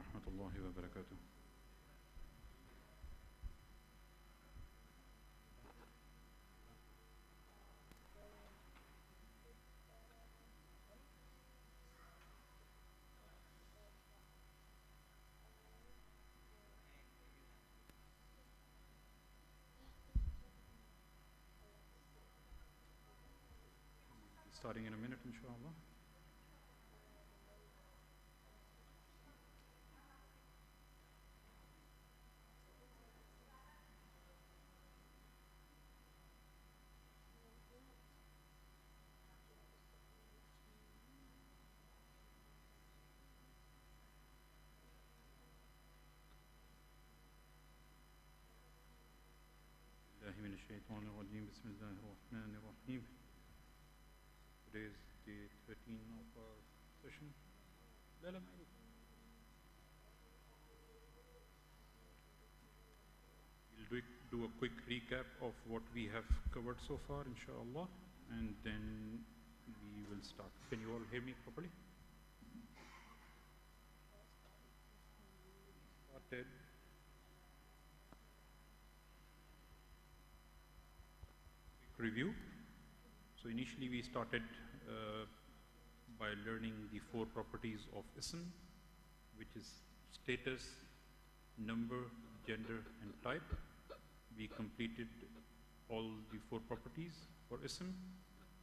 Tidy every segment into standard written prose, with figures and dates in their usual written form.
ورحمة الله وبركاته. Starting in a minute, inshallah. من الشيطان الرجيم بسم الله الرحمن الرحيم. Today is day 13 of our session. We'll do a quick recap of what we have covered so far, inshallah, and then we will start. Can you all hear me properly? Started. Review. So initially we started by learning the 4 properties of ism, which is status, number, gender and type. We completed all the 4 properties for ism.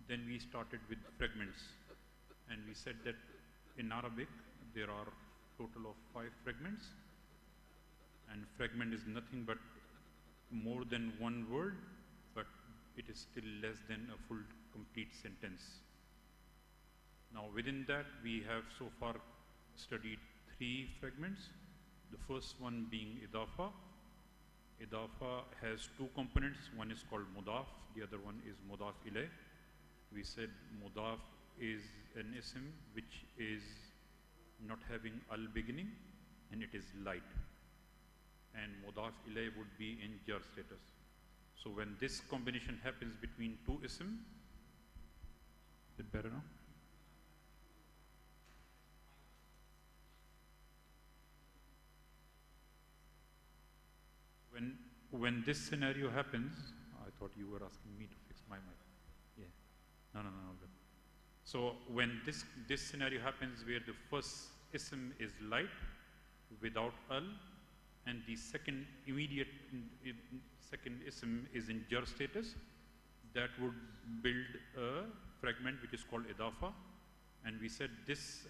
Then we started with fragments, and we said that in Arabic there are total of 5 fragments, and fragment is nothing but more than one word, but it is still less than a full complete sentence. Now within that we have so far studied 3 fragments. The first one being idafa. Idafa has 2 components. One is called mudaf, the other one is mudaf ilayh. We said mudaf is an ism which is not having al beginning and it is light, and mudaf ilayh would be in jar status. So when this combination happens between 2 ism, is it better now? When this scenario happens, I thought you were asking me to fix my mic. Yeah. No. So when this scenario happens where the first ism is light without al, and the second ism is in jar status, that would build a fragment which is called idafa, and we said this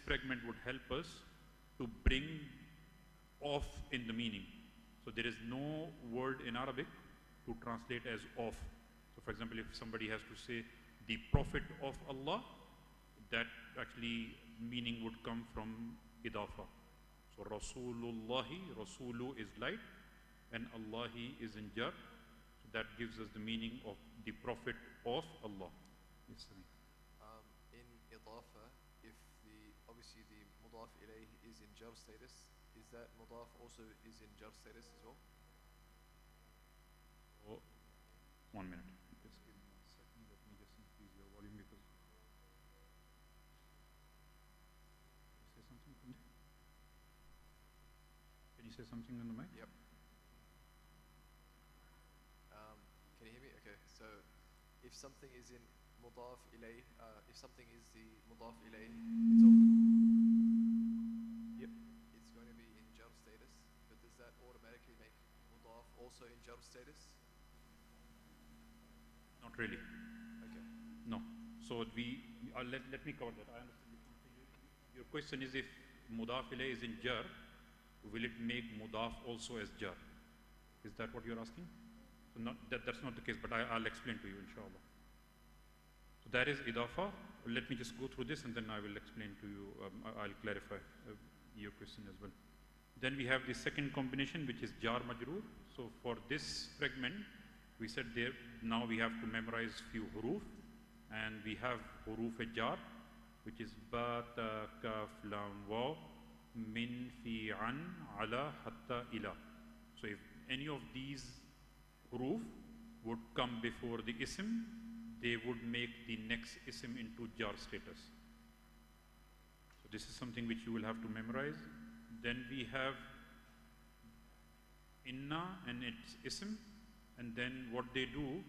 fragment would help us to bring off in the meaning. So there is no word in Arabic to translate as of. So for example, if somebody has to say the Prophet of Allah, that actually meaning would come from idafa. So Rasulullahi, Rasulu is light and Allahi is in jar. So that gives us the meaning of the Prophet of Allah. Yes, sir. In idafa, if obviously the mudaf ilayh is in jar status, is that mudaf also is in jar status as well? Oh, 1 minute. Just give me 1 second. Let me just increase your volume because. Say something. Can you say something on the mic? Yep. Can you hear me? Okay. So if something is in mudaf ilayh, if something is the mudaf ilayh, Yep. It's going to be in jar status, but does that automatically make mudaf also in jar status? Not really. Okay. No. So let me cover that. I understand. Your question is, if mudaf ilayh is in jar, will it make mudaf also as jar? Is that what you're asking? So that's not the case, but I'll explain to you, inshallah. So that is idafa. Let me just go through this and then I will explain to you, I'll clarify your question as well. Then we have the second combination, which is jar majroor. So for this fragment, we said there, now we have to memorize few huruf, and we have huruf jar, which is ba, ta, kaf, lam, waw, min, fi, an, ala, hatta, ila. So if any of these huruf would come before the ism, they would make the next ism into jar status. So this is something which you will have to memorize. Then we have inna and its ism, and then what they do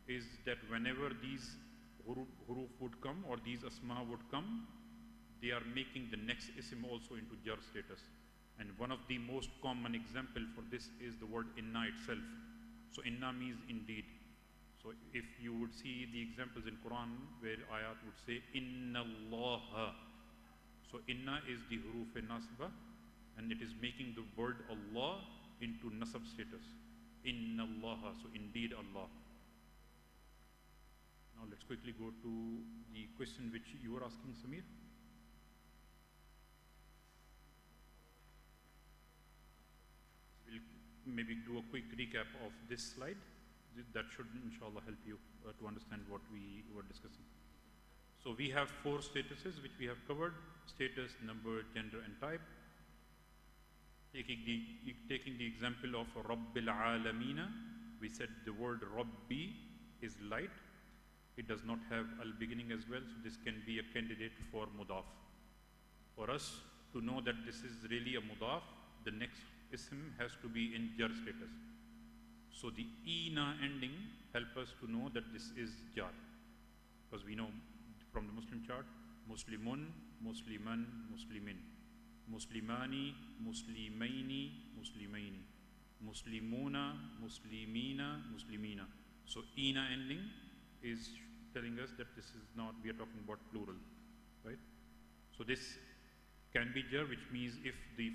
is that whenever these huruf would come or these asma would come, they are making the next ism also into jar status. And one of the most common example for this is the word inna itself. So inna means indeed. So if you would see the examples in Quran where ayat would say inna Allah. So inna is the huruf nasba, and it is making the word Allah into nasab status. Inna Allah, so indeed Allah. Now let's quickly go to the question which you were asking, Samir. We'll maybe do a quick recap of this slide. That should inshallah help you to understand what we were discussing. So we have 4 statuses which we have covered: status, number, gender and type. Taking the example of Rabbil Alamina, we said the word Rabbi is light. It does not have al beginning as well, so this can be a candidate for mudaf. For us to know that this is really a mudaf, the next ism has to be in jar status. So the ina ending help us to know that this is jar, because we know from the Muslim chart, Muslimun, Musliman, Muslimin, Muslimani, Muslimaini, Muslimaini, Muslimuna, Muslimina, Muslimina. So ina ending is telling us that this is not, we are talking about plural, right? So this can be jar, which means if the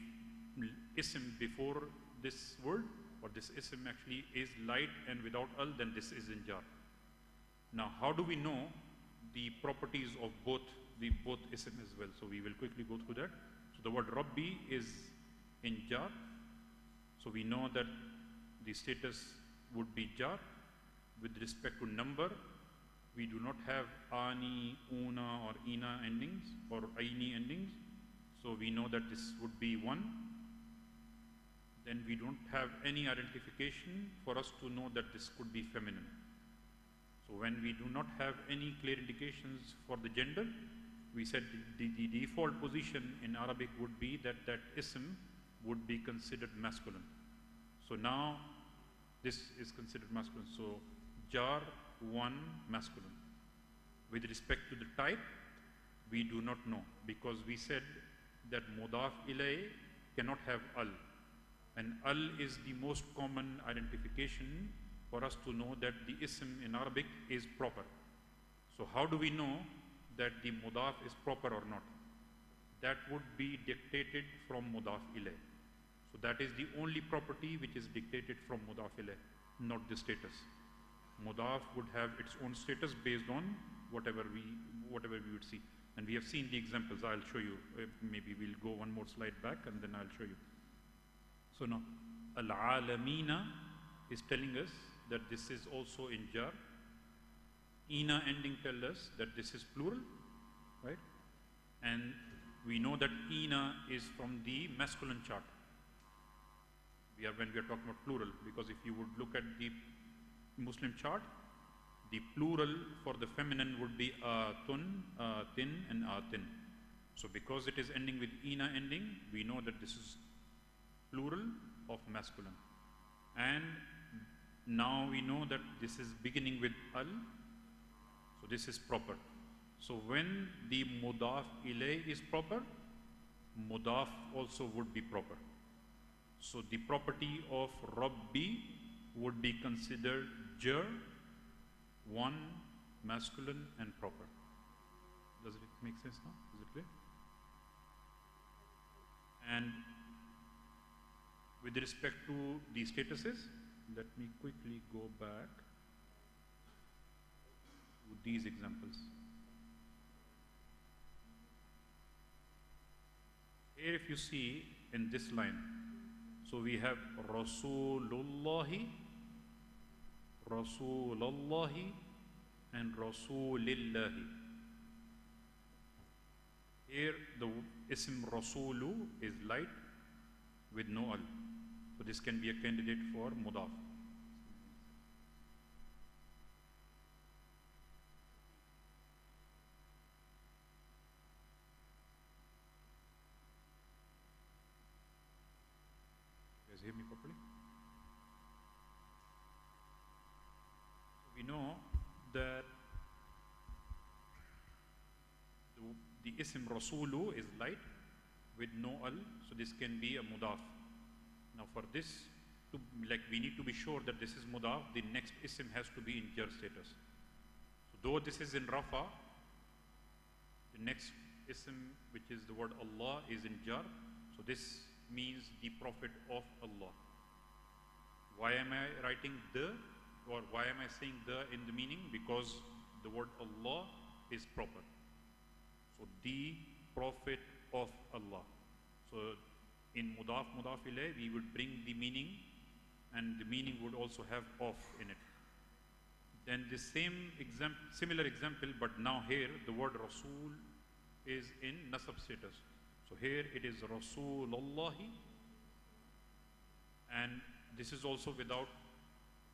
ism before this word or this ism actually is light and without al, then this is in jar. Now, how do we know the properties of both ism as well? So we will quickly go through that. So the word Rabbi is in jar. So we know that the status would be jar. With respect to number, we do not have ani, una or ina endings or aini endings. So we know that this would be 1. Then we don't have any identification for us to know that this could be feminine. So when we do not have any clear indications for the gender, we said the default position in Arabic would be that that ism would be considered masculine. So now this is considered masculine. So jar 1 masculine. With respect to the type, we do not know, because we said that mudaf ilay cannot have al. And al is the most common identification for us to know that the ism in Arabic is proper. So how do we know that the mudaf is proper or not? That would be dictated from mudaf ilay. So that is the only property which is dictated from mudaf ilay, not the status. Mudaf would have its own status based on whatever we would see. And we have seen the examples. I'll show you. Maybe we'll go one more slide back and then I'll show you. So now, al-alamina is telling us that this is also in jar. Ina ending tells us that this is plural, right? And we know that ina is from the masculine chart. When we are talking about plural, because if you would look at the Muslim chart, the plural for the feminine would be atun, atin, and atin. So because it is ending with ina ending, we know that this is plural of masculine. And now we know that this is beginning with al, so this is proper. So when the mudaf ilay is proper, mudaf also would be proper. So the property of Rabbi would be considered jar, 1 masculine and proper. Does it make sense now? Is it clear? And with respect to the statuses, let me quickly go back to these examples. Here if you see in this line, so we have Rasulullahi, Rasulallahi and Rasulillahi. Here the ism Rasulu is light with no al. So this can be a candidate for mudaf. guys hear me properly? We know that the ism Rasulu is light with no al, so this can be a mudaf. Now for this, we need to be sure that this is mudaf, the next ism has to be in jar status. So though this is in rafa, the next ism, which is the word Allah, is in jar. So this means the Prophet of Allah. Why am I writing the, or why am I saying the in the meaning? Because the word Allah is proper. So the Prophet of Allah. So in mudaf ilayh, we would bring the meaning, and the meaning would also have of in it. Then the similar example, but now here the word Rasul is in nasab status. So here it is Rasulullahi, and this is also without,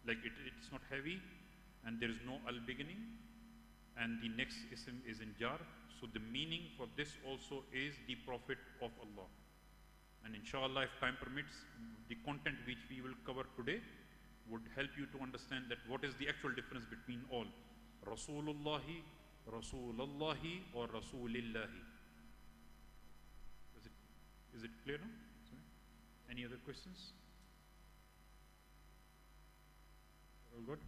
it's not heavy, and there is no al beginning, and the next ism is in jar. So the meaning for this also is the Prophet of Allah. And inshallah, if time permits, the content which we will cover today would help you to understand that what is the actual difference between all. Rasulullahi, Rasulallahi, or Rasulillahi. Is it clear now? Sorry. Any other questions? All good?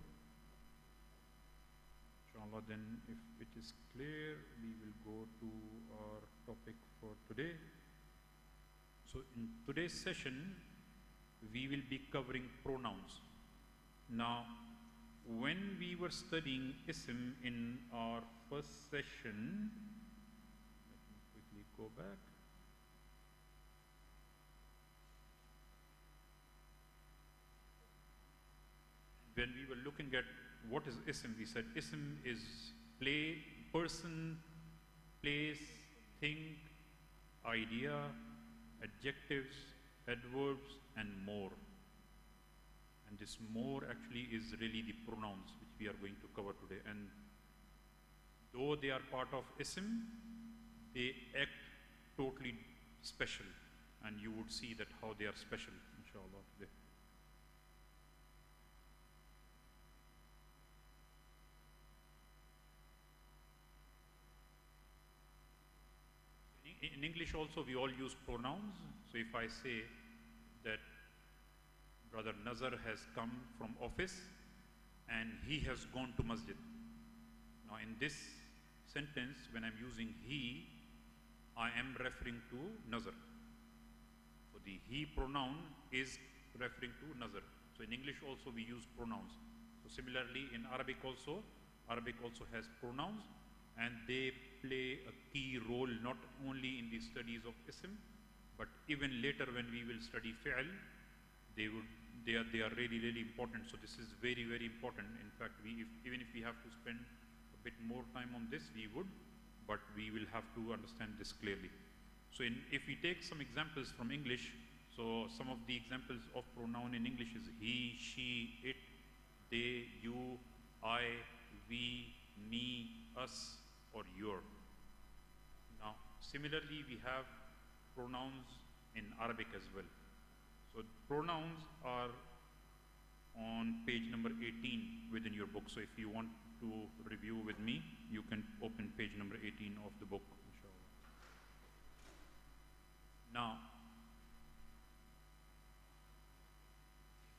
Inshallah, then if it is clear, we will go to our topic for today. So in today's session, we will be covering pronouns. Now, when we were studying ism in our first session, let me quickly go back. When we were looking at what is ism, we said ism is person, place, thing, idea, adjectives, adverbs, and more. And this more actually is really the pronouns which we are going to cover today. And though they are part of ism, they act totally special. And you would see that how they are special, inshallah, today. In English also we all use pronouns. So if I say that Brother Nazar has come from office and he has gone to masjid. Now in this sentence, when I'm using he, I am referring to Nazar. So the he pronoun is referring to Nazar. So in English also we use pronouns. So similarly in Arabic also has pronouns, and they play a key role not only in the studies of ism, but even later when we will study fi'l, they are really, really important. So this is very, very important. In fact, even if we have to spend a bit more time on this, we would, but we will have to understand this clearly. So if we take some examples from English, so some of the examples of pronoun in English is he, she, it, they, you, I, we, me, us, or your. Now, similarly, we have pronouns in Arabic as well. So pronouns are on page number 18 within your book. So if you want to review with me, you can open page number 18 of the book, inshallah. Now,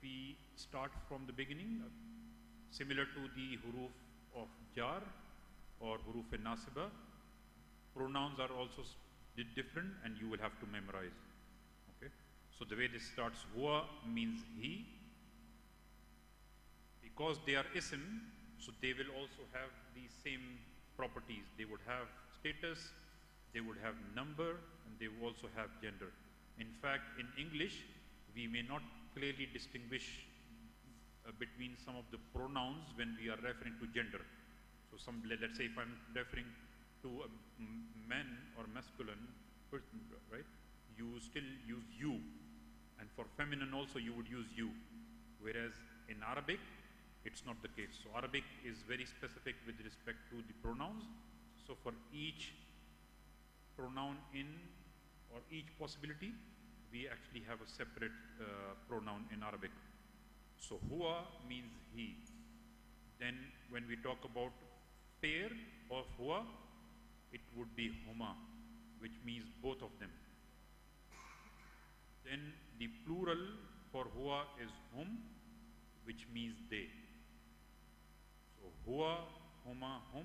we start from the beginning, similar to the huruf of jar or huruf nasiba. Pronouns are also different, and you will have to memorize. Okay. So the way this starts, huwa means he. Because they are ism, so they will also have the same properties. They would have status, they would have number, and they will also have gender. In fact, in English, we may not clearly distinguish between some of the pronouns when we are referring to gender. So let's say if I'm referring to a man or masculine person, right? You still use you, and for feminine also you would use you. Whereas in Arabic, it's not the case. So Arabic is very specific with respect to the pronouns. So for each pronoun or each possibility, we actually have a separate pronoun in Arabic. So huwa means he. Then when we talk about pair of huwa, it would be huma, which means both of them. Then the plural for huwa is hum, which means they. So huwa, huma, hum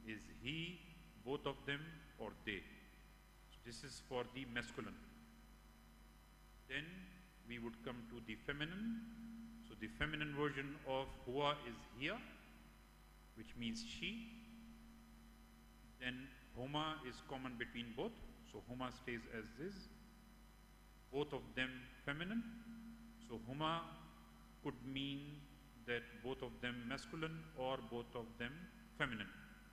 is he, both of them, or they. So this is for the masculine. Then we would come to the feminine. So the feminine version of huwa is hiya, which means she. Then huma is common between both. So huma stays as is. Both of them feminine. So huma could mean that both of them masculine or both of them feminine.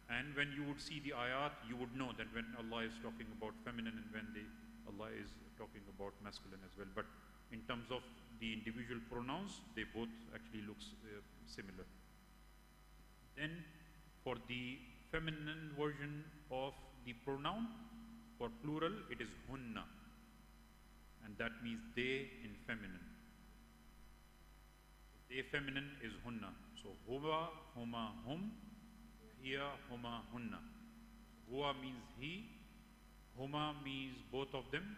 And when you would see the ayat, you would know that when Allah is talking about feminine and when Allah is talking about masculine as well. But in terms of the individual pronouns, they both actually look similar. Then for the feminine version of the pronoun, for plural, it is hunna. And that means they in feminine. They feminine is hunna. So huwa, huma, hum, hiya, huma, hunna. Huwa means he, huma means both of them,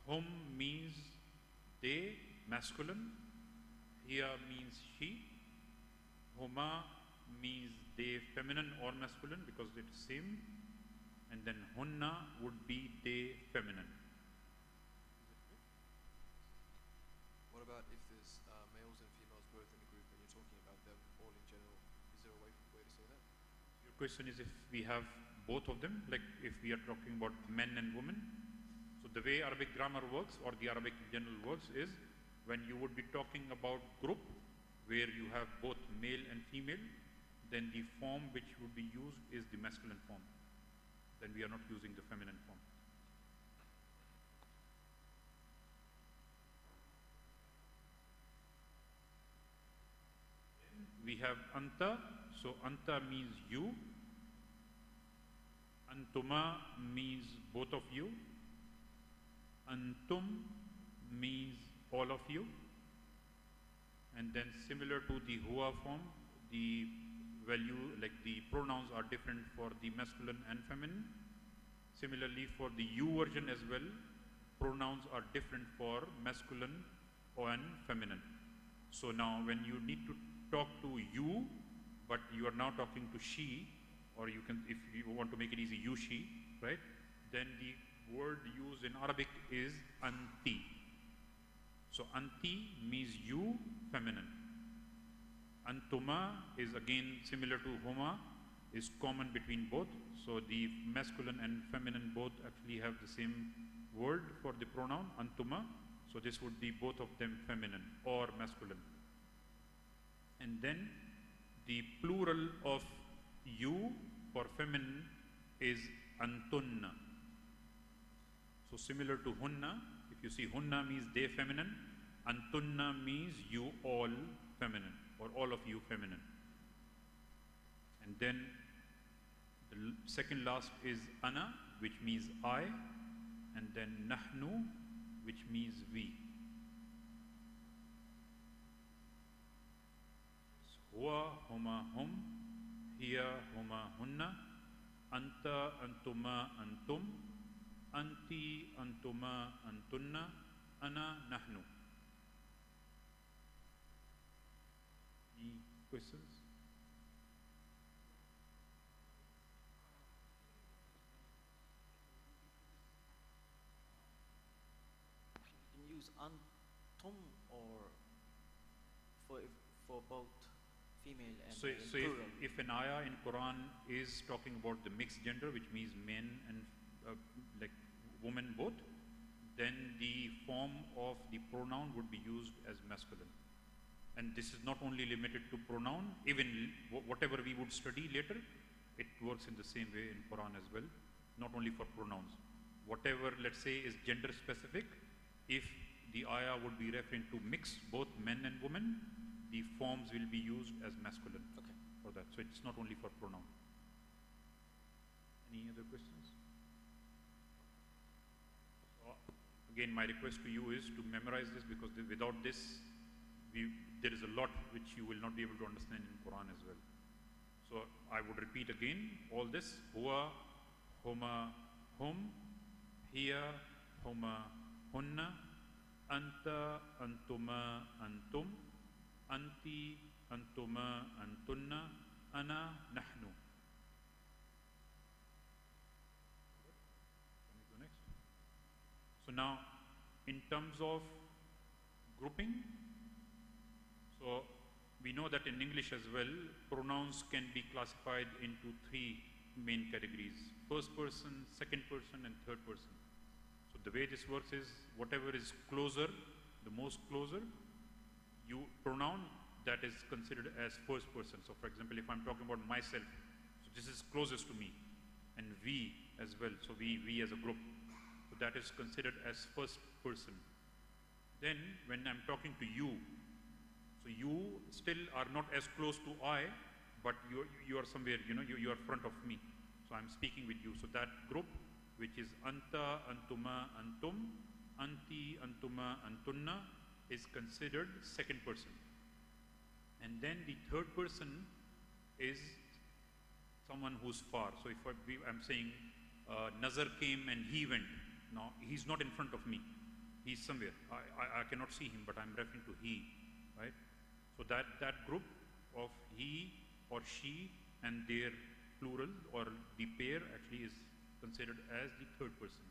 hum means they, masculine, hiya means she, huma means they, feminine or masculine because it is same, and then hunna would be they, feminine. What about if there's males and females both in a group and you're talking about them all in general? Is there a way to say that? Your question is if we have both of them, like if we are talking about men and women. So the way Arabic grammar works or the Arabic in general works is when you would be talking about group where you have both male and female, then the form which would be used is the masculine form. Then we are not using the feminine form. We have anta. So anta means you. Antuma means both of you. Antum means all of you. And then similar to the huwa form, the value, like the pronouns are different for the masculine and feminine. Similarly for the you version as well, pronouns are different for masculine and feminine. So now when you need to talk to you, but you are now talking to she, or you can, if you want to make it easy, you, she, right? Then the word used in Arabic is anti. So anti means you, feminine. Antuma is again similar to huma, is common between both. So the masculine and feminine both actually have the same word for the pronoun, antuma. So this would be both of them feminine or masculine. And then the plural of you for feminine is antunna. So similar to hunna, if you see hunna means they feminine, antunna means you all feminine or all of you feminine. And then the second last is ana, which means I, and then nahnu, which means we. Huwa, huma, hum, hiya, huma, hunna, anta, antuma, antum, anti, antuma, antunna, ana, nahnu. Any questions? You can use antum or for both female and So plural. if an ayah in Quran is talking about the mixed gender, which means men and like women both, then the form of the pronoun would be used as masculine. And this is not only limited to pronoun, even whatever we would study later, it works in the same way in Quran as well, not only for pronouns. Whatever, let's say, is gender specific, if the ayah would be referring to mix both men and women, the forms will be used as masculine for that. So it's not only for pronoun. Any other questions? again, my request to you is to memorize this, because without this, there is a lot which you will not be able to understand in Quran as well. So I would repeat again all this: huwa, huma, hum, hiya, huma, hunna, anta, antuma, antum, anti, antuma, antunna, ana, nahnu. Can we go next? So now, in terms of grouping, so we know that in English as well, pronouns can be classified into three main categories: first person, second person, and third person. So the way this works is, whatever is closer, the most closer, pronoun that is considered as first person. So for example, if I'm talking about myself, so this is closest to me, and we as well, so we as a group, so that is considered as first person. Then when I'm talking to you, so you still are not as close to I, but you are somewhere, you are front of me. So I'm speaking with you. So that group, which is anta, antuma, antum, anti, antuma, antunna, is considered second person. And then the third person is someone who's far. So if I'm saying Nazar came and he went, now he's not in front of me. He's somewhere. I cannot see him, but I'm referring to he, right? So that group of he or she and their plural or the pair actually is considered as the third person.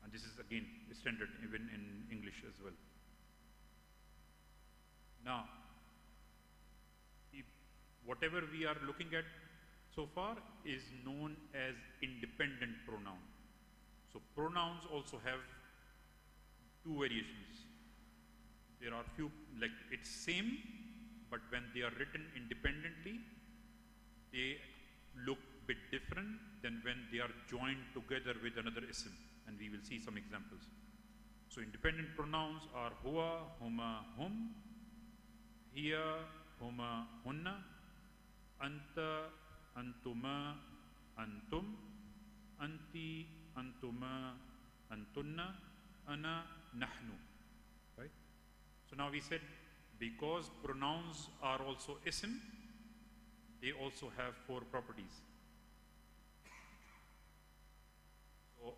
And this is again standard even in English as well. Now, whatever we are looking at so far is known as independent pronoun. So pronouns also have two variations. There are few, like it's same, but when they are written independently, they look a bit different than when they are joined together with another ism, and we will see some examples. So independent pronouns are huwa, huma, hum, hiya, huma, hunna, anta, antuma, antum, anti, antuma, antunna, ana, nahnu. Right? So now we said, because pronouns are also ism, they also have four properties. So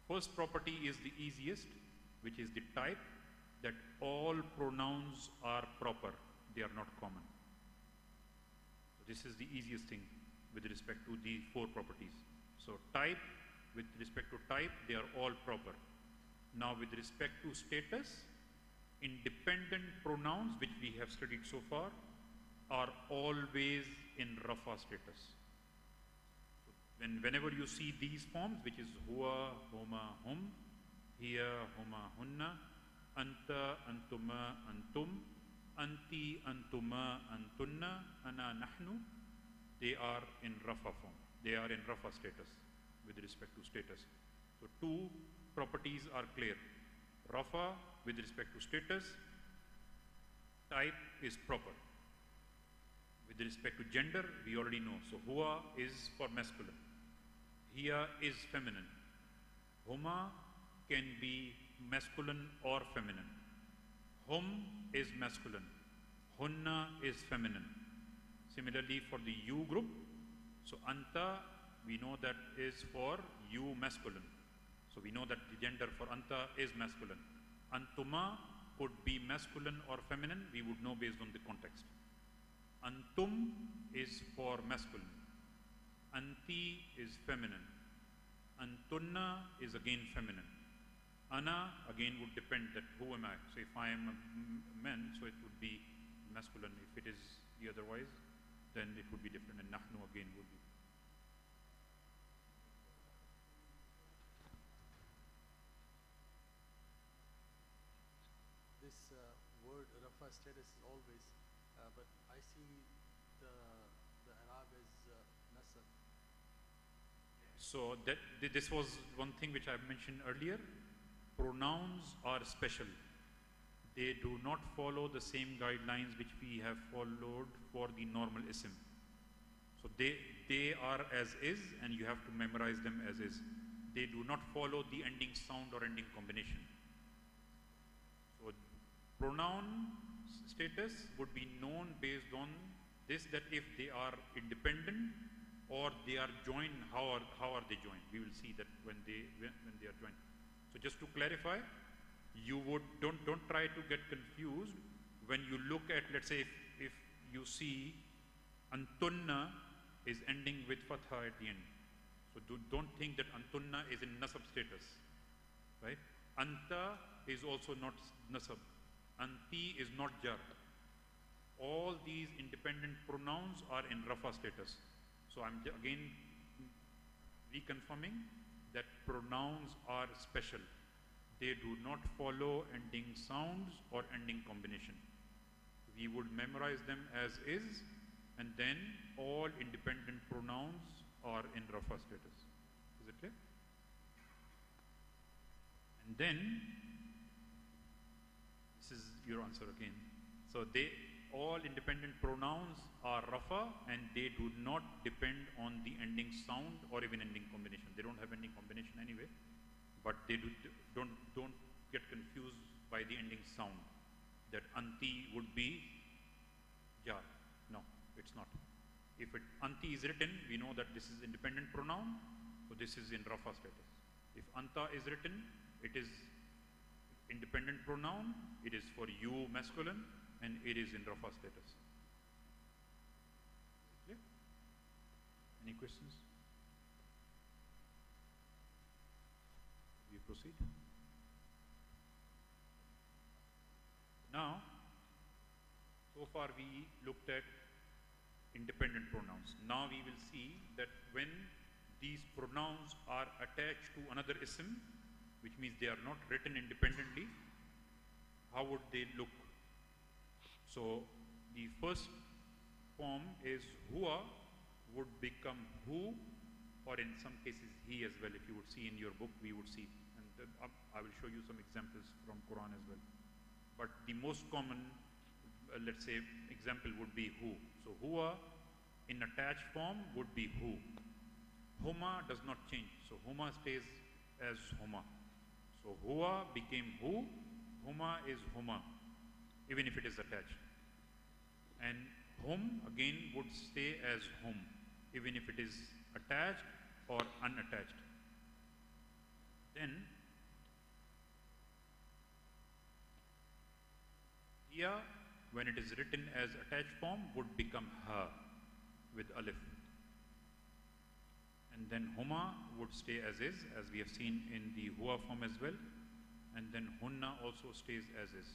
first property is the easiest, which is the type, that all pronouns are proper, they are not common. So this is the easiest thing with respect to the four properties. So type, with respect to type, they are all proper. Now with respect to status, independent pronouns, which we have studied so far, are always in rafa status. So whenever you see these forms, which is huwa, huma, hum, hiya, huma, hunna, anta, antuma, antum, anti, antuma, antunna, ana, nahnu, they are in rafa form. They are in rafa status with respect to status. So two properties are clear. Rafa with respect to status, type is proper. With respect to gender, we already know. So huwa is for masculine. Hiya is feminine. Huma can be masculine or feminine. Hum is masculine. Hunna is feminine. Similarly for the you group, so anta, we know that is for you masculine. So we know that the gender for anta is masculine. Antuma could be masculine or feminine, we would know based on the context. Antum is for masculine. Anti is feminine. Antunna is again feminine. Ana again would depend that who am I. So if I am a man, so it would be masculine. If it is the otherwise, then it would be different. And nahnu again would be. This word rafa status is always, but I see the Arab as nasab. So this was one thing which I mentioned earlier. Pronouns are special. They do not follow the same guidelines which we have followed for the normal ism. So they are as is, and you have to memorize them as is. they do not follow the ending sound or ending combination. So pronoun status would be known based on this, that if they are independent or they are joined, how are they joined? We will see that when they are joined. So just to clarify, you would don't try to get confused when you look at, let's say, if you see antunna is ending with fatha at the end. So don't think that antunna is in nasab status, right? Anta is also not nasab. Anti is not jar. All these independent pronouns are in rafa status. So I'm again reconfirming that pronouns are special. They do not follow ending sounds or ending combination. We would memorize them as is, and then all independent pronouns are in rafa status. Is it clear? And then, this is your answer again. So all independent pronouns are rafa, and they do not depend on the ending sound or even ending combination. They don't have ending combination anyway, but they don't get confused by the ending sound. That anti would be jar. No, it's not. If anti is written, we know that this is independent pronoun, so this is in rafa status. If anta is written, it is independent pronoun, it is for you masculine, and it is in rafa status. Clear? Any questions? We proceed. Now, so far we looked at independent pronouns. Now we will see that when these pronouns are attached to another ism, which means they are not written independently, how would they look? So the first form is huwa would become hu, or in some cases he as well. If you would see in your book, we would see, and I will show you some examples from Quran as well. But the most common, let's say, example would be hu. So huwa in attached form would be hu. Huma does not change. So huma stays as huma. So huwa became hu. Huma is huma, even if it is attached. And hum again would stay as hum, even if it is attached or unattached. Then here, when it is written as attached form, would become ha with alif. And then huma would stay as is, as we have seen in the huwa form as well. And then hunna also stays as is.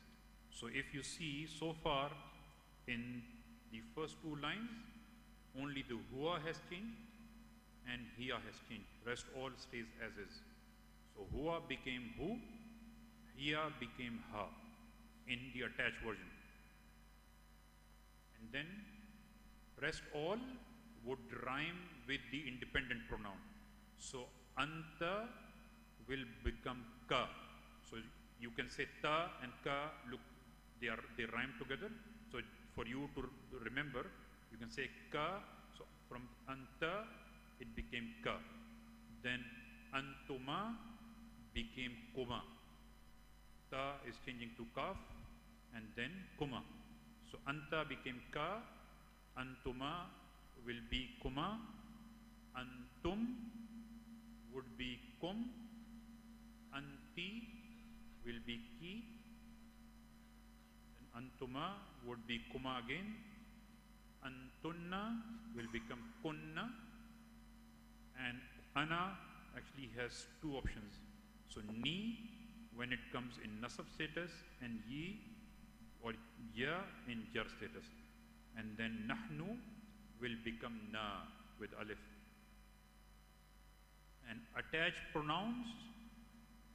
So if you see so far in the first two lines, only the huwa has changed and hiya has changed. Rest all stays as is. So huwa became hu, hiya became ha in the attached version. And then rest all would rhyme with the independent pronoun. So anta will become ka. So you can say ta and ka, look, they rhyme together. So for you to remember, you can say ka. So from anta it became ka. Then antuma became kuma. Ta is changing to kaf, and then kuma. So anta became ka, antuma will be kuma, antum would be kum, anti will be ki, and antuma would be kuma again, antunna will become kunna, and ana actually has two options. So ni when it comes in nasab status, and yi or ya in jar status. And then nahnu will become na with alif. And attached pronouns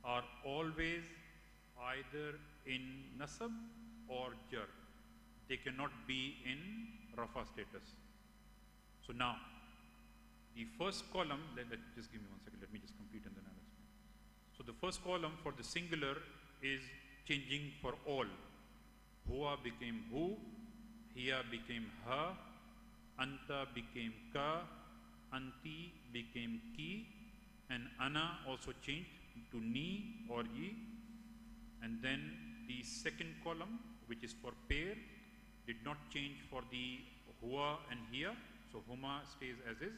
are always either in nasab or jar. They cannot be in rafa status. So now, the first column, just give me 1 second, let me just complete and then I'll explain. So the first column for the singular is changing for all. Huwa became hu, hiya became ha, anta became ka, anti became ki, and ana also changed to ni or ye. And then the second column, which is for pair, did not change for the huwa and hiya. So huma stays as is.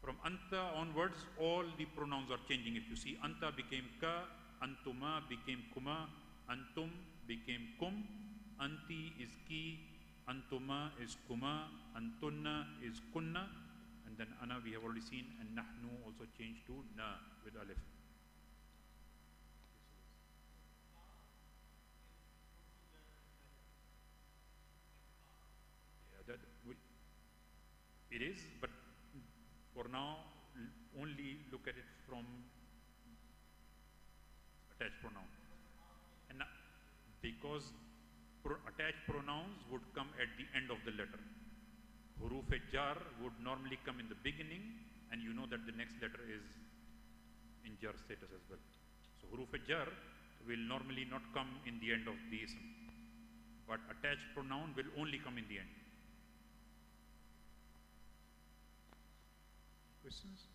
From anta onwards, all the pronouns are changing. If you see, anta became ka, antuma became kuma, antum became kum, anti is ki, antuma is kuma, antunna is kunna, and then ana we have already seen, and nahnu also changed to na with alif. Yeah, it is, but for now, only look at it from attached pronoun. And because attached pronouns would come at the end of the letter. Huruf jar would normally come in the beginning, and you know that the next letter is in jar status as well. So huruf jar will normally not come in the end of the ism, but attached pronoun will only come in the end. Questions?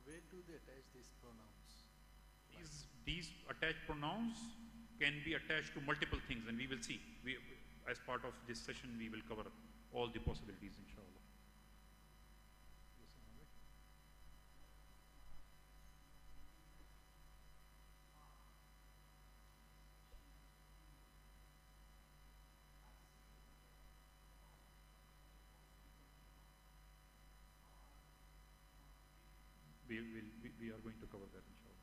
Where do they attach these pronouns? These attached pronouns can be attached to multiple things, and we will see. As part of this session, we will cover all the possibilities, inshallah. We are going to cover that, inshallah.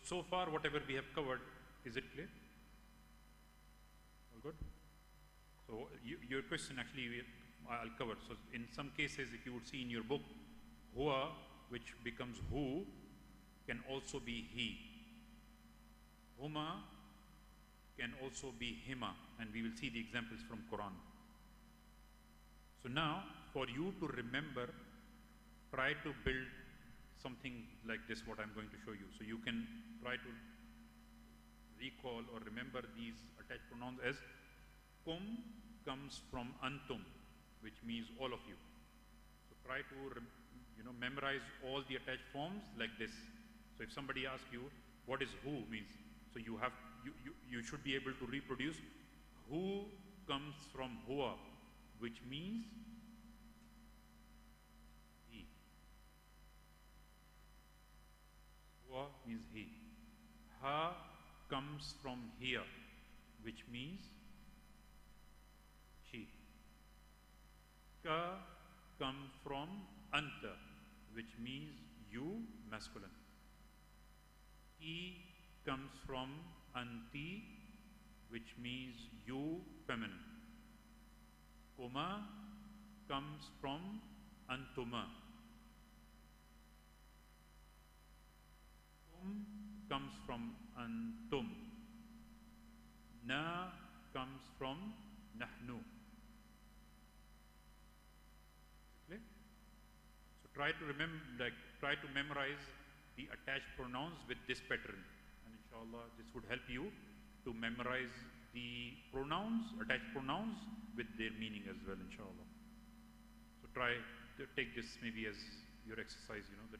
So far, whatever we have covered, is it clear? All good? So your question actually I'll cover. So in some cases, if you would see in your book, huwa, which becomes who, can also be he. Huma can also be hima, and we will see the examples from Qur'an. So now, for you to remember, try to build something like this, what I'm going to show you. So you can try to recall or remember these attached pronouns as kum comes from antum, which means all of you. So try to memorize all the attached forms like this. So if somebody asks you what is who means, so you should be able to reproduce who comes from huwa, which means he. Huwa means he. Ha comes from here, which means she. Ka comes from anta, which means you, masculine. He comes from anti, which means you, feminine. Kuma comes from antuma. Kum comes from antum. Na comes from nahnu. Okay? So try to memorize the attached pronouns with this pattern, and inshallah this would help you to memorize the pronouns, attached pronouns, with their meaning as well, inshallah. So try to take this maybe as your exercise, that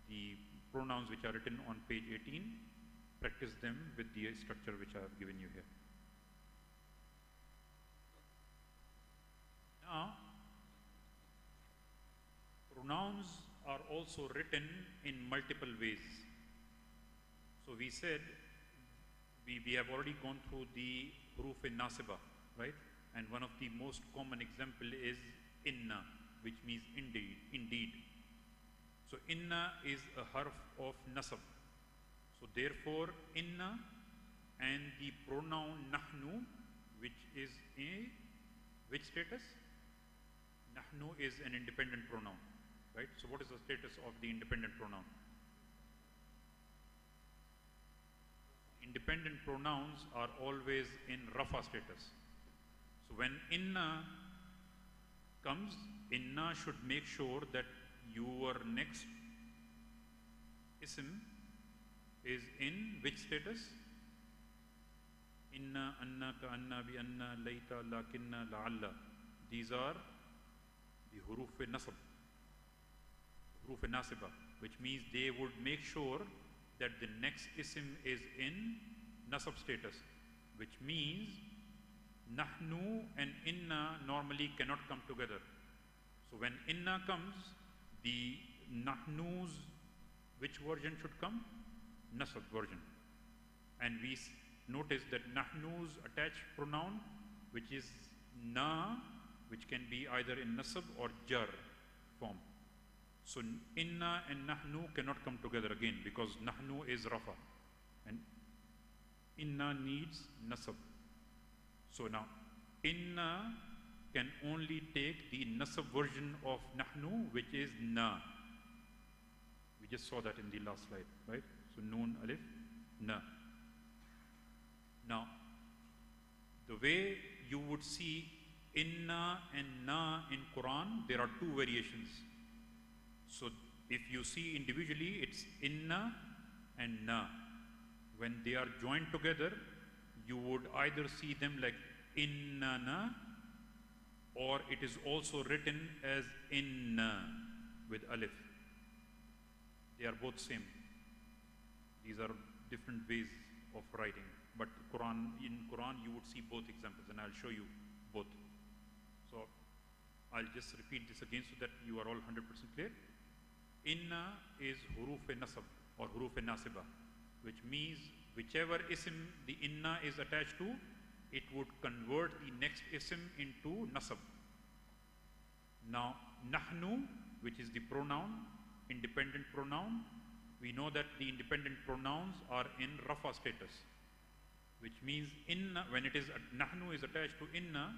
the pronouns which are written on page 18, practice them with the structure which I have given you here. Now, pronouns are also written in multiple ways. So we said we have already gone through the huruf nasiba, right? And one of the most common example is inna, which means indeed. So inna is a harf of nasab. So therefore inna and the pronoun nahnu, which is which status? Nahnu is an independent pronoun, right? So what is the status of the independent pronoun? Independent pronouns are always in rafa status. So when inna comes, inna should make sure that your next ism is in which status? Inna, anna, ka anna, bi anna, layta, lakinna, la'alla. these are the huruf nasab, huruf nasiba, which means they would make sure that the next isim is in nasab status, which means nahnu and inna normally cannot come together. So when inna comes, the nahnu's which version should come? Nasab version. And we notice that nahnu's attached pronoun, which is na, which can be either in nasab or jar form. So inna and nahnu cannot come together again because nahnu is rafa and inna needs nasab. So now inna can only take the nasab version of nahnu, which is na. We just saw that in the last slide, right? So noon, alif, na. Now, the way you would see inna and na in Quran, there are two variations. So if you see individually, it's inna and na. When they are joined together, you would either see them like inna na, or it is also written as inna with alif. They are both same. These are different ways of writing. But in Quran, you would see both examples, and I'll show you both. So I'll just repeat this again so that you are all 100% clear. Inna is huruf nasab or huruf nasiba, which means whichever isim the inna is attached to, it would convert the next isim into nasab. Now, nahnu, which is the pronoun, independent pronoun, we know that the independent pronouns are in rafa status, which means inna, when it is nahnu is attached to inna,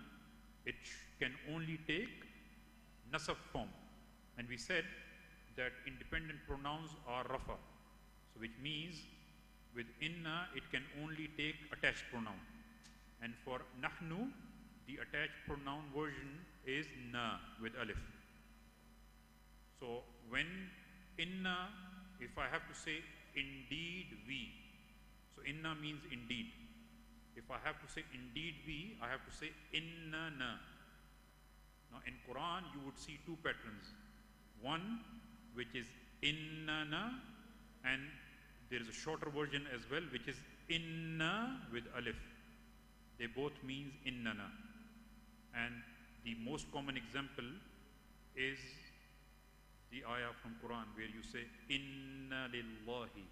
it can only take nasab form. And we said that independent pronouns are rafa. So which means with inna, it can only take attached pronoun. And for nahnu, the attached pronoun version is na with alif. So when inna, if I have to say indeed we, so inna means indeed. If I have to say indeed we, I have to say inna na. Now in Quran, you would see two patterns. One, which is inna na, and there is a shorter version as well, which is inna with alif. They both means inna na. And the most common example is the ayah from Quran where you say inna lillahi.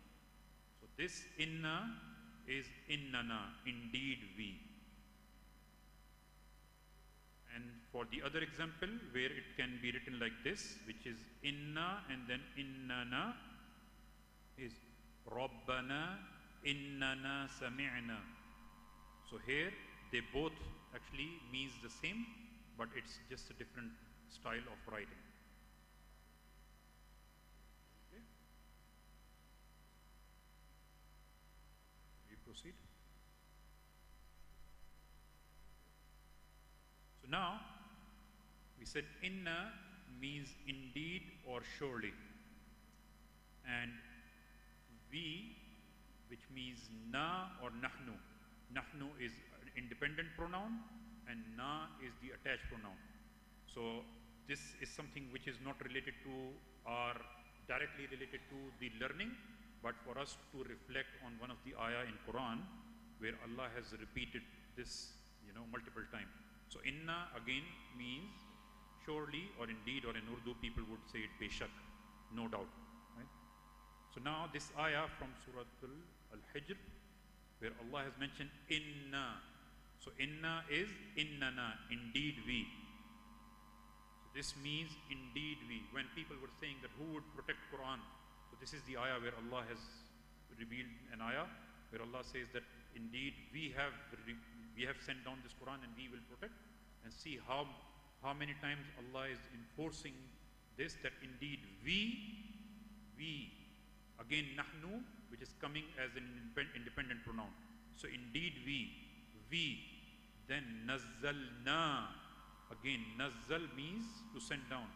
So this inna is innana, indeed we. And for the other example where it can be written like this, which is inna and then innana, is Rabbana innana sami'na. So here they both actually means the same, but it's just a different style of writing. Okay. We proceed. So now we said inna means indeed or surely, and we, which means na or nahnu. Nahnu is an independent pronoun and na is the attached pronoun. So this is something which is not related to or directly related to the learning, but for us to reflect on one of the ayah in Quran where Allah has repeated this, multiple times. So inna again means surely or indeed, or in Urdu people would say it beshak, no doubt. Right? So now this ayah from Surah Al-Hijr, where Allah has mentioned inna. So inna is innana, indeed we. So this means indeed we. When people were saying that who would protect Quran, so this is the ayah where Allah has revealed an ayah where Allah says that indeed we have sent down this Quran and we will protect. And see how many times Allah is enforcing this, that indeed we, again nahnu, which is coming as an independent pronoun. So indeed we, then nazzalna, again nazzal means to send down,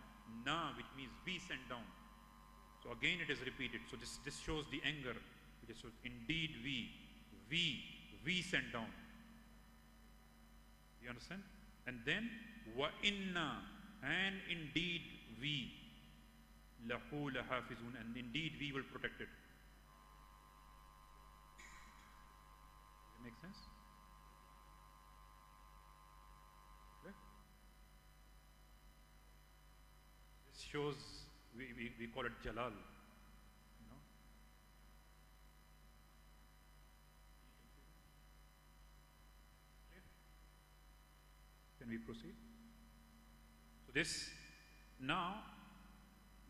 na which means we send down. So again it is repeated. So this shows the anger, which is so indeed we send down. You understand? And then wa inna, and indeed we, lahu lahafizun, and indeed we will protect it. Does it make sense? Okay. This shows, we call it jalal, you know. Can we proceed? So this, now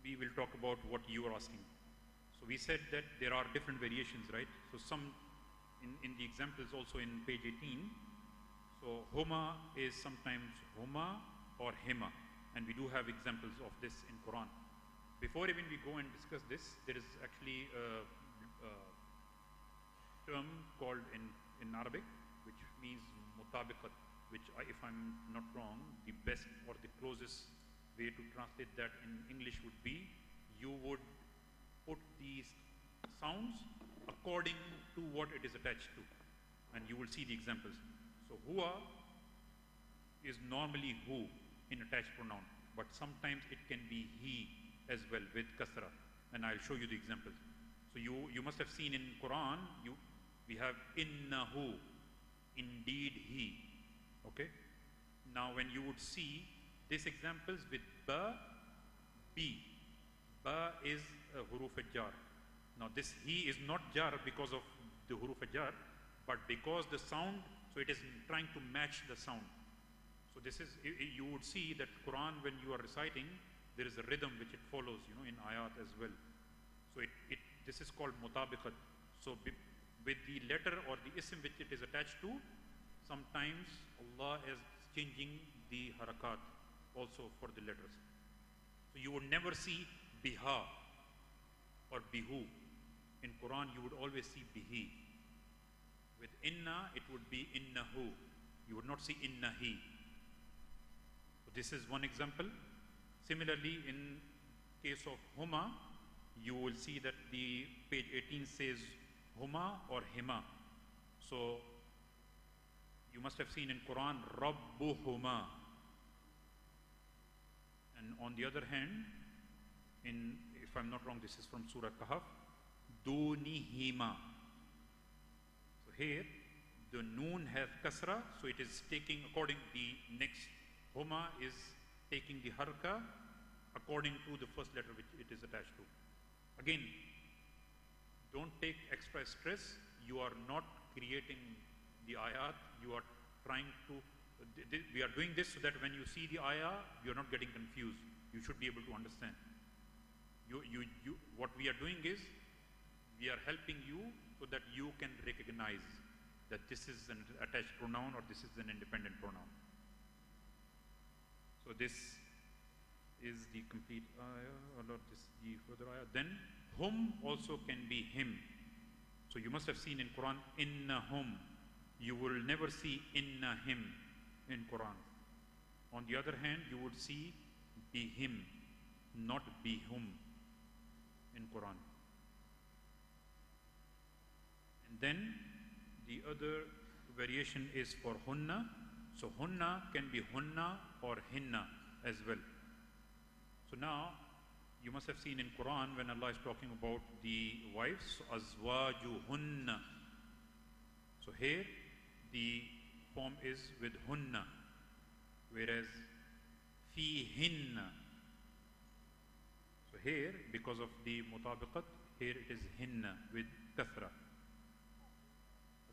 we will talk about what you are asking. So we said that there are different variations, right? So some in the examples also in page 18. So huma is sometimes huma or hima, and we do have examples of this in Quran. Before even we go and discuss this, there is actually a term called in Arabic, which means mutabiqat, which if I'm not wrong, the best or the closest way to translate that in English would be, you would put these sounds according to what it is attached to, and you will see the examples. So huwa is normally hu in attached pronoun, but sometimes it can be he as well with kasra, and I'll show you the examples. So you must have seen in Quran, we have innahu, indeed he. Okay. Now when you would see these examples with ba, b, ba is a huruf jar. Now this he is not jar because of the huruf jar, but because the sound, so it is trying to match the sound. So this is, you would see that Quran, when you are reciting, there is a rhythm which it follows, you know, in ayat as well. So this is called mutabiqat. So with the letter or the ism which it is attached to, sometimes Allah is changing the harakat also for the letters. So you would never see biha or bihu. In Quran you would always see bihi. With inna it would be innahu. You would not see innahi. So this is one example. Similarly, in case of huma, you will see that the page 18 says huma or hima. So you must have seen in Quran rabbuhuma, and on the other hand, if I'm not wrong, this is from Surah Kahf, dunihima. So here the noon has kasra, so it is taking according the next huma is taking the harka according to the first letter which it is attached to. Again, don't take extra stress. You are not creating the ayat. You are trying to, we are doing this so that when you see the ayah, you are not getting confused. You should be able to understand. What we are doing is, we are helping you so that you can recognize that this is an attached pronoun or this is an independent pronoun. So this is the complete ayah, or not this, the further ayah. Then hum also can be him. So you must have seen in Quran innahum. You will never see inna him in Quran. On the other hand, you would see bihim, not bihum in Quran. And then the other variation is for hunna. So hunna can be hunna or hinna as well. So now you must have seen in Quran when Allah is talking about the wives, so azwajuhunna. So here the form is with hunna, whereas fihinna. So here, because of the mutabiqat, here it is hinna with kathra.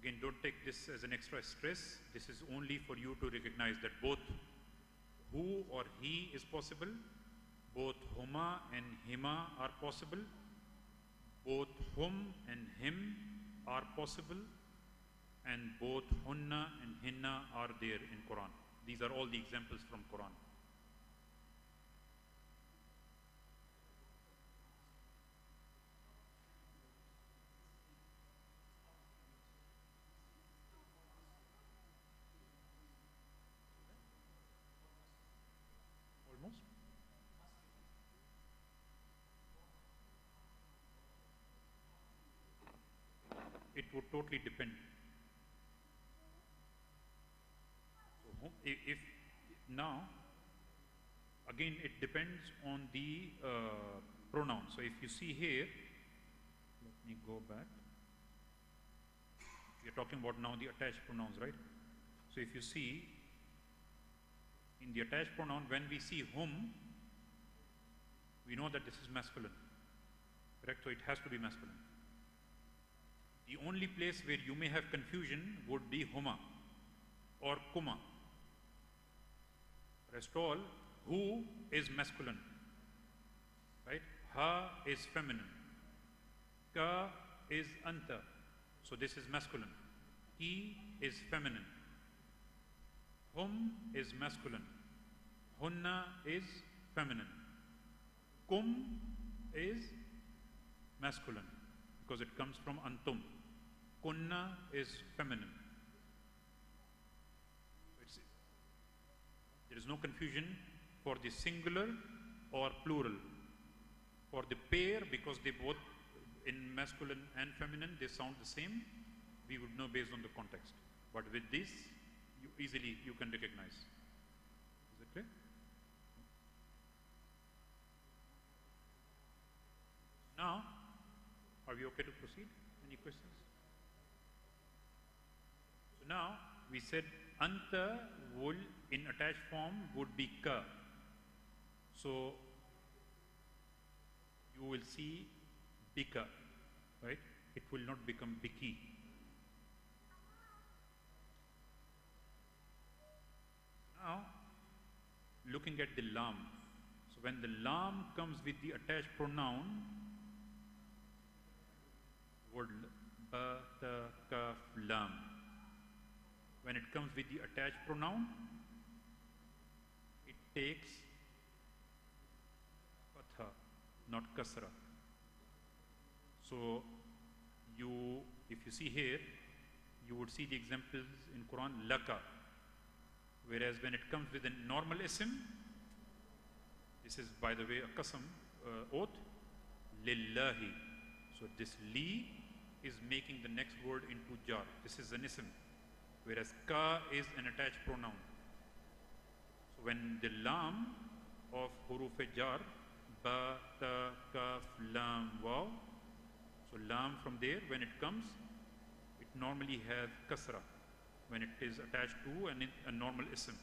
Again, don't take this as an extra stress. This is only for you to recognize that both hu or he is possible, both huma and hima are possible, both hum and him are possible, and both hunna and hinna are there in Quran. These are all the examples from Quran. Almost. It would totally depend. So if Now, again, it depends on the pronoun. So if you see here, let me go back. We are talking about now the attached pronouns, right? So if you see, in the attached pronoun, when we see whom, we know that this is masculine, correct? So it has to be masculine. The only place where you may have confusion would be huma or kuma. Rest all, who is masculine, right? Ha is feminine. Ka is anta. So this is masculine. He is feminine. Hum is masculine. Hunna is feminine. Kum is masculine because it comes from antum. Kunna is feminine. There is no confusion for the singular or plural. For the pair, because they both in masculine and feminine, they sound the same, we would know based on the context. But with this, you can recognize. Is it clear? Now, are we okay to proceed? Any questions? So now, we said anta would in attached form would be ka. So, you will see bika, right? It will not become biki. Now, looking at the lam. So when the lam comes with the attached pronoun, word ba, ta, kaf, lam. When it comes with the attached pronoun, it takes fatha, not kasra. So if you see here, you would see the examples in Quran, laka. Whereas when it comes with a normal ism, this is by the way a qasam oath, lillahi. So this li is making the next word into jar. This is an ism. Whereas ka is an attached pronoun. So when the lam of huruf-e-jar, ba, ta, kaf, lam, waw, so lam from there, when it comes, it normally has kasra when it is attached to a normal ism.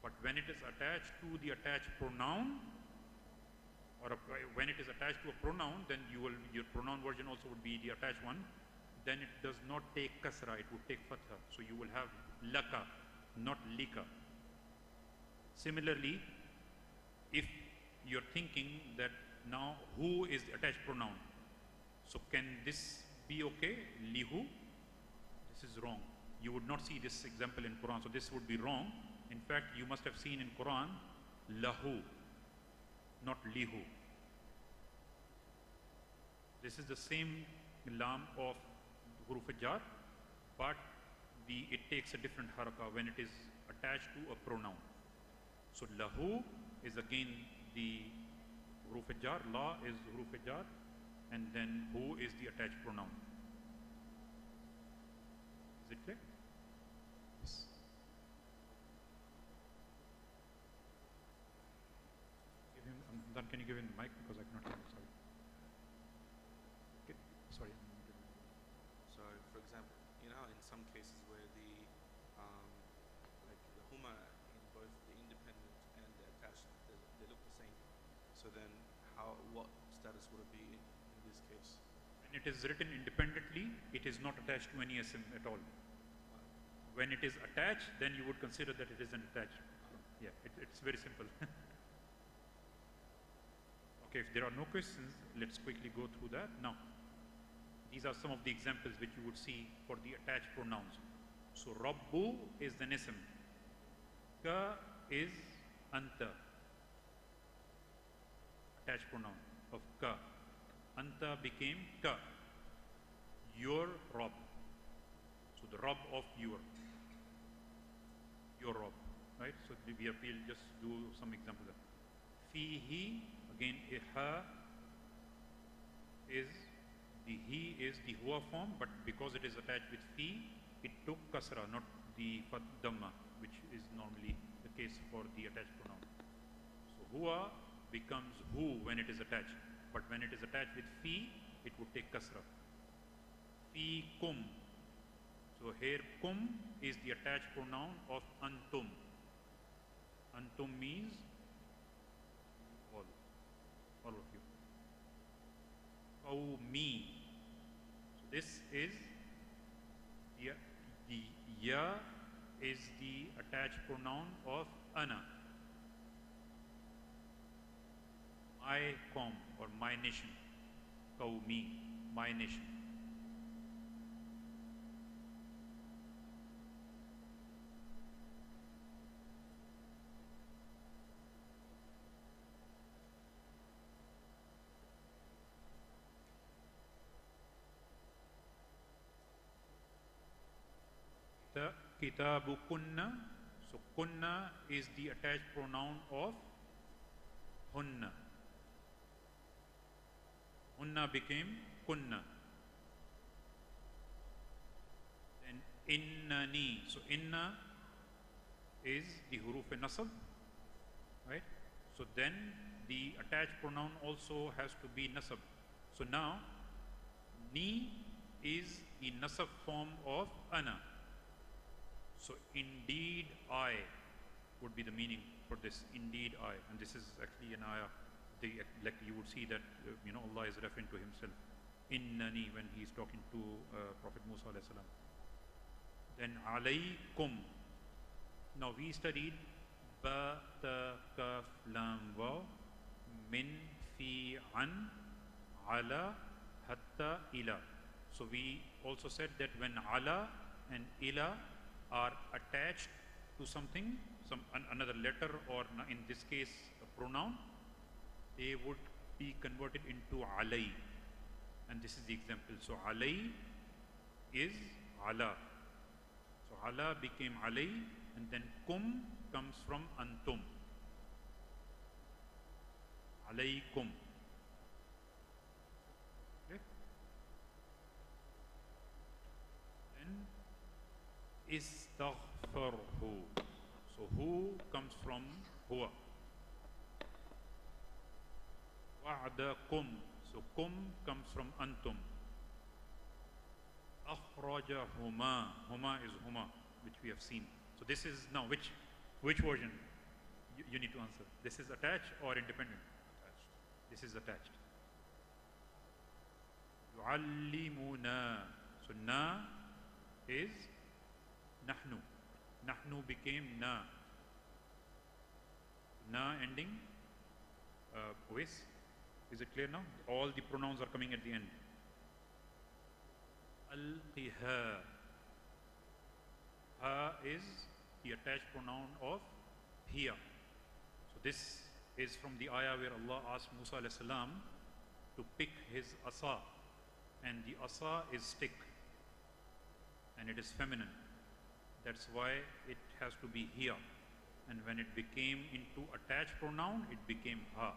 But when it is attached to the attached pronoun, or when it is attached to a pronoun, then your pronoun version also would be the attached one. Then it does not take kasra, it would take fatha. So you will have laka, not lika. Similarly, if you're thinking that now who is the attached pronoun, so can this be okay? Lihu? This is wrong. You would not see this example in Quran, so this would be wrong. In fact, you must have seen in Quran lahu, not lihu. This is the same lam of huruf-e-jar, but it takes a different haraka when it is attached to a pronoun. So lahu is again the huruf-e-jar, la is huruf-e-jar, and then hu is the attached pronoun. Is it clear? Yes. Then can you give him the mic because I cannot hear him, sorry. Okay. Sorry. So, for example, you know, in some cases where like the huma in both the independent and the attached, they look the same. So then, what status would it be in this case? When it is written independently, it is not attached to any ism at all. When it is attached, then you would consider that it is an attached. Yeah, it's very simple. Okay, if there are no questions, let's quickly go through that. Now, these are some of the examples which you would see for the attached pronouns. So, Rabbu is the ism. Ka is anta. Attached pronoun of ka. Anta became ka. Your Rabb. So, the Rabb of your Rabb. Right? So, we'll just do some examples. Fihi, again, ha is the he is the huwa form, but because it is attached with fi, it took kasra, not the dhamma, which is normally the case case for the attached pronoun. So huwa becomes hu when it is attached, but when it is attached with fi, it would take kasra. Fi kum. So here kum is the attached pronoun of antum. Antum means all of you. Qawmi. So this is the ya is the attached pronoun of ana. My qawm or my nation. Qawmi, my nation. Kitabu kunna. So kunna is the attached pronoun of hunna. Hunna became kunna. Then innani. So inna is the huruf nasab, right? So then the attached pronoun also has to be nasab. So now ni is the nasab form of ana. So indeed I would be the meaning for this. Indeed I, and this is actually an ayah. Like you would see that Allah is referring to Himself. Innani when He is talking to Prophet Musa alayhi salam. Then alaykum. Now we studied ba ta kaf lam waw min fi an ala hatta ila. So we also said that when ala and ila are attached to something, another letter, or in this case a pronoun, they would be converted into alay. And this is the example. So alay is ala. So ala became alay, and then kum comes from antum. Alaykum. Okay. Then istaghfarhu. So who comes from huwa. Wa'dakum. So kum comes from antum. Akhrajahuma. Huma is huma, which we have seen. So this is now which version? You need to answer. This is attached or independent? Attached. This is attached. Yu'allimuna. So na is nahnu. Nahnu became na. Na ending. Is it clear now? All the pronouns are coming at the end. Alqiha. Ha is the attached pronoun of hiya. So this is from the ayah where Allah asked Musa alayhi salam to pick his asa, and the asa is stick, and it is feminine. That's why it has to be hiya. And when it became into attached pronoun, it became ha.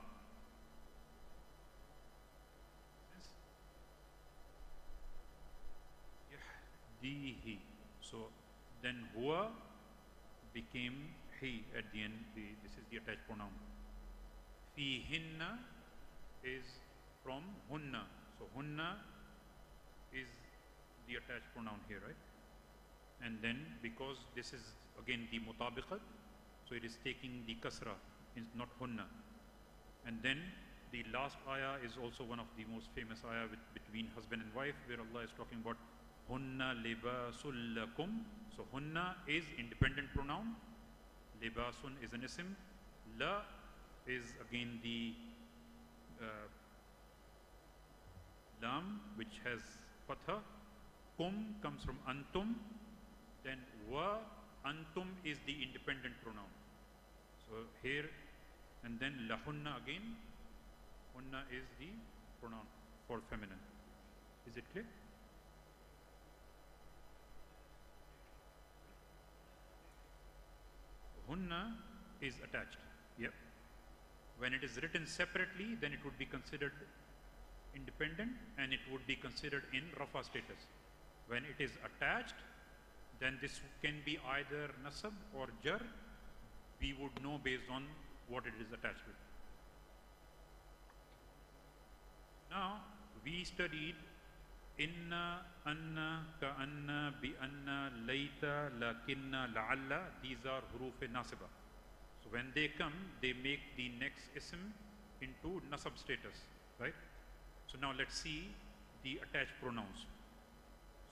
Yahdihi. So then huwa became he at the end. This is the attached pronoun. Fihinna is from hunna. So hunna is the attached pronoun here, right? And then because this is again the mutabiqat, so it is taking the kasra, it's not hunna. And then the last ayah is also one of the most famous ayah between husband and wife, where Allah is talking about hunna libasul lakum. So hunna is independent pronoun, libasun is an ism, la is again the lam which has fatha, kum comes from antum, then wa antum is the independent pronoun. So here, and then lahunna again, hunna is the pronoun for feminine. Is it clear? Hunna is attached. Yep. When it is written separately, then it would be considered independent, and it would be considered in rafa status. When it is attached, then this can be either nasab or jar we would know based on what it is attached with. Now, we studied inna, anna, ka'anna, bi'anna, layta, lakinna, la'alla. These are huruf nasiba. So when they come, they make the next ism into nasab status, right? So now let's see the attached pronouns.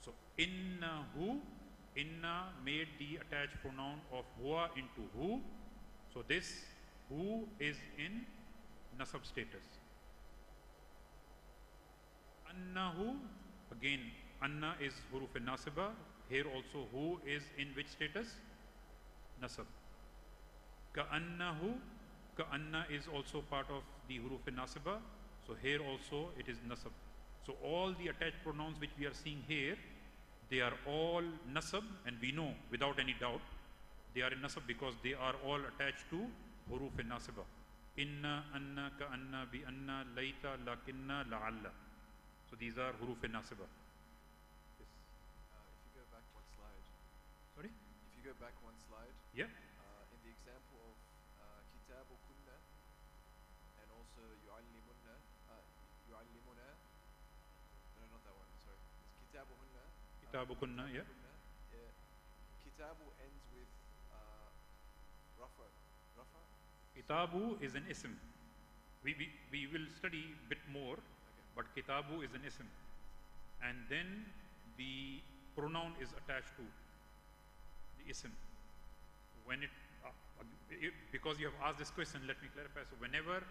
So innahu, inna made the attached pronoun of huwa into hu. So this hu is in nasab status. Annahu, again anna is huruf nasiba. Here also hu is in which status? Nasab. Ka'annahu, ka'anna is also part of the huruf nasiba. So here also it is nasab. So all the attached pronouns which we are seeing here, they are all nasab, and we know without any doubt they are in nasab because they are all attached to huruf nasiba. Inna, anna, ka'anna, bi'anna, layta, lakinna, la'alla. So these are huruf nasiba. Yes. If you go back one slide. Sorry? If you go back one slide. Yeah. In the example of kitabu kunna and also yu'allimuna, yu'allimuna. No, not that one. Sorry. It's kitabu hunna. Kitabu kunna, yeah. Kitabu ends with rafa. Rafa. Kitabu is an ism. We will study a bit more. But kitabu is an ism, and then the pronoun is attached to the ism. When because you have asked this question, let me clarify. So whenever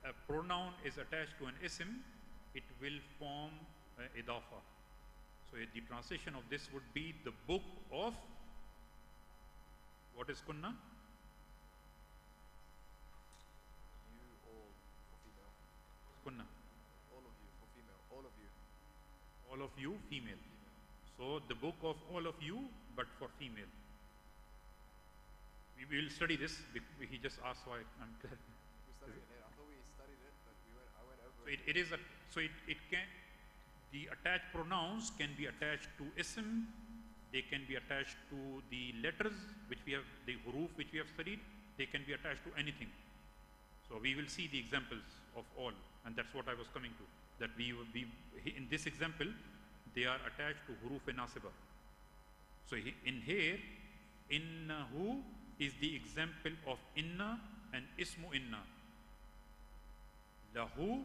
a pronoun is attached to an ism, it will form idafa. So the translation of this would be the book of, what is kunna? You all for female. Kunna. All of you for female. All of you. All of you, female. So the book of all of you, but for female. We will study this. He just asked, so I'm glad. We studied it. I thought we studied it, but I went over So it is a, so it can, the attached pronouns can be attached to ism, they can be attached to the letters which we have, the huruf which we have studied, they can be attached to anything. So we will see the examples of all, and that's what I was coming to, that we will be, in this example, they are attached to huruf nasiba. So in here, innahu is the example of inna and ismu inna. Lahu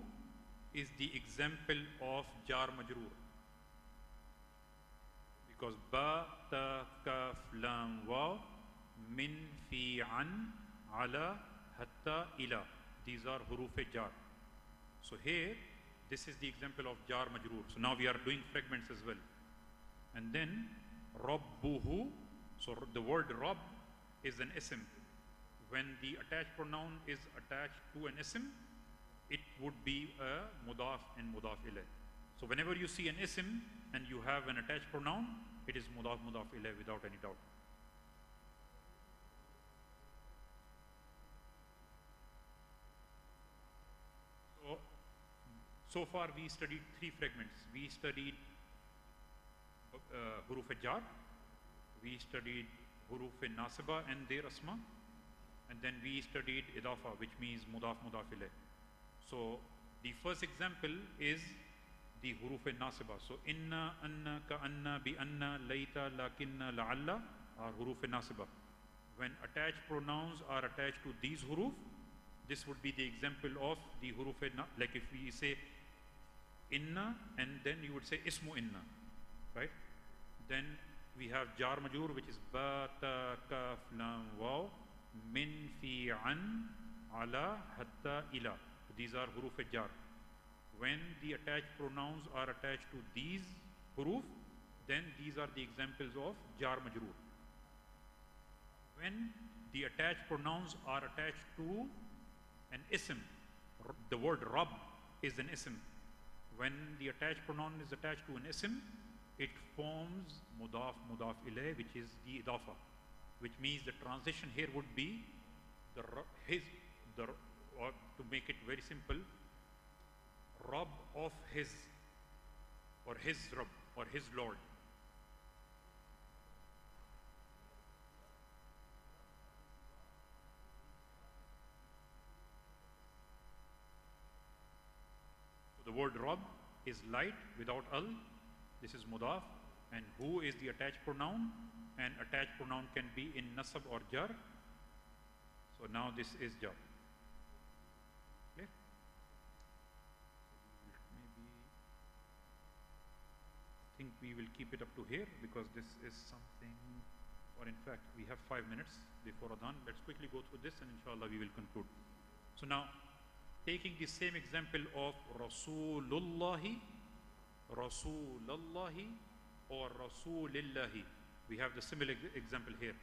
is the example of jar majroor. Because ba, ta, kaf, lam, waw, min, fi, an, ala, hatta, ila. These are huruf jar. So here, this is the example of jar majroor. So now we are doing fragments as well. And then, rabbuhu. So the word rabb is an ism. When the attached pronoun is attached to an ism, it would be a mudaf and mudaf ilayh. So whenever you see an ism and you have an attached pronoun, it is mudaf ilayh without any doubt. So far we studied three fragments. We studied huruf jar, we studied huruf nasiba and their asma, and then we studied idafa, which means mudaf ilayh. So the first example is the huruf nasiba. So inna, anna, ka'anna, bi'anna, layta, lakinna, la'alla are huruf nasiba. When attached pronouns are attached to these huruf, this would be the example of the huruf, like if we say inna and then you would say ismu inna, right? Then we have jar majur, which is ba, ta, kaf, lam, waw, min, fi, an, ala, hatta, ila. These are huruf jar. When the attached pronouns are attached to these huruf, then these are the examples of jar majroor. When the attached pronouns are attached to an ism, the word rabb is an ism. When the attached pronoun is attached to an ism, it forms mudaf ilayh, which is the idafa, which means the transition here would be or to make it very simple, Rabb of his, or his Rabb, or his Lord. the word Rabb is light without al. This is mudaf. And who is the attached pronoun? And attached pronoun can be in nasab or jar. So now this is jar. Clear? Maybe I think we will keep it up to here because this is something, or in fact we have 5 minutes before Adhan. Let's quickly go through this and inshallah we will conclude. So now, taking the same example of Rasulullahi, Rasulallahi or Rasulillahi, we have the similar example here.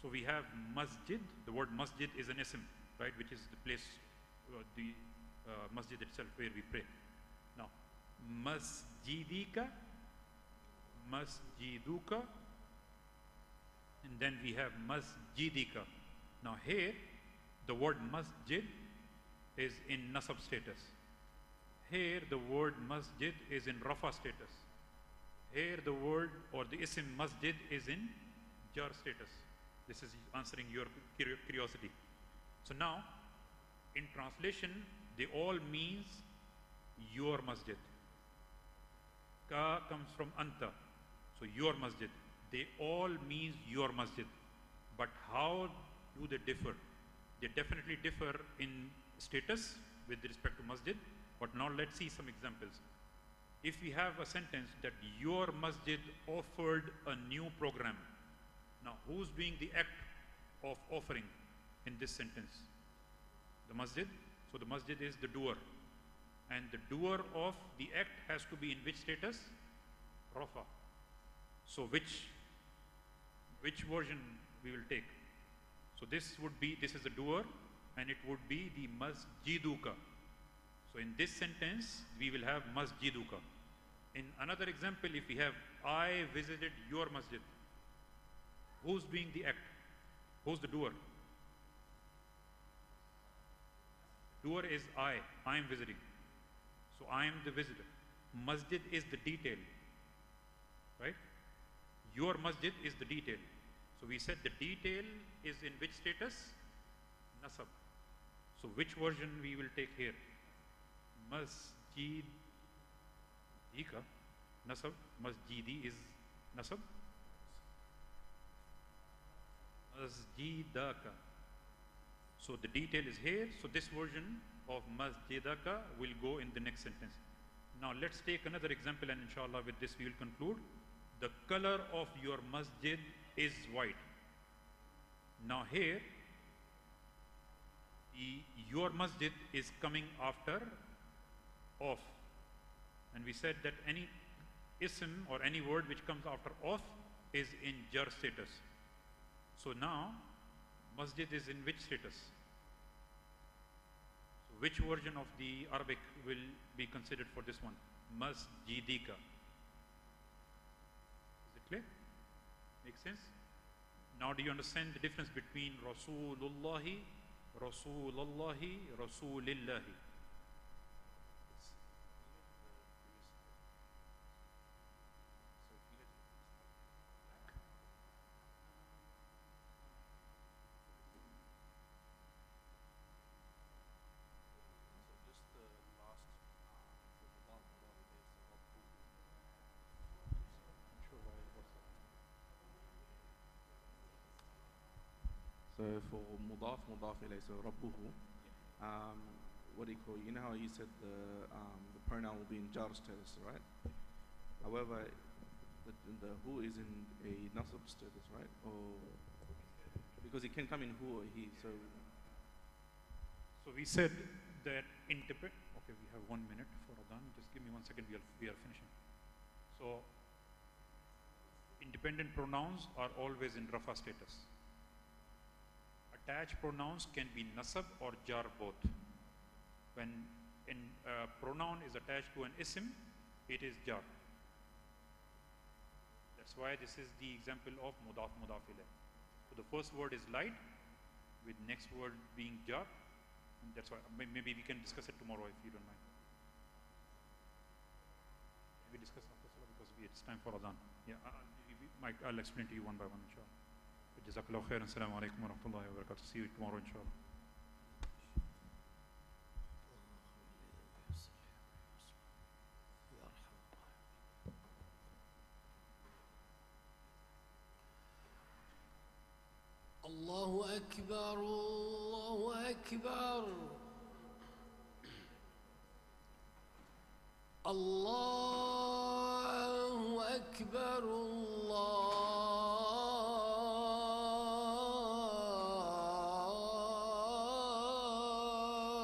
So we have masjid. The word masjid is an ism, right, which is the place, the masjid itself where we pray. Now, masjidika, masjiduka, and then we have masjidika. Now here, the word masjid is in nasab status. Here, the word masjid is in rafa status. Here, the word or the ism masjid is in jar status. This is answering your curiosity. So now, in translation, they all means your masjid. Ka comes from anta, so your masjid. They all means your masjid. But how do they differ? They definitely differ in status with respect to masjid. But now let's see some examples. If we have a sentence that your masjid offered a new program. Now, who's doing the act of offering in this sentence? The masjid. So the masjid is the doer. And the doer of the act has to be in which status? Rafa. So which version we will take? So this is the doer, and it would be the masjiduka. So in this sentence, we will have masjiduka. In another example, if we have, I visited your masjid. Who's doing the act? Who's the doer? Doer is I am visiting. So I am the visitor. Masjid is the detail, right? Your masjid is the detail. So we said the detail is in which status? Nasab. So which version we will take here? Masjidika. Nasab. Masjidi is nasab. Masjidaka. So the detail is here. So this version of masjidaka will go in the next sentence. Now let's take another example, and inshallah with this we will conclude. The color of your masjid is white. Now here, your masjid is coming after of. And we said that any ism or any word which comes after of is in jar status. So now, masjid is in which status? So which version of the Arabic will be considered for this one? Masjidika. Is it clear? Make sense? Now do you understand the difference between Rasulullahi, Rasulallahi, Rasulillahi? So for mudaf ilayh, so rabbuhu, what do you call, you know how you said the pronoun will be in jar status, right? However, the who is in a nasab status, right? Or because it can come in who or he, so we said that okay, we have 1 minute for Adhan. Just give me 1 second, we are finishing. So independent pronouns are always in rafa status. Attached pronouns can be nasab or jar both. When a pronoun is attached to an ism, it is jar. That's why this is the example of mudaf ilayh. So the first word is light, with next word being jar, and that's why maybe we can discuss it tomorrow if you don't mind. Can we discuss after salah because it's time for Adhan? Yeah, I'll explain to you one by one, inshallah. Jazakallahu khairan. Assalamu alaikum wa rahmatullahi wa barakatuh. See you tomorrow, inshallah. الله أكبر الله أكبر الله أكبر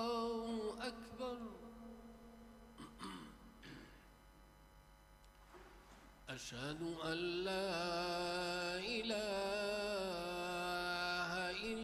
الله أكبر أشهد أن لا إله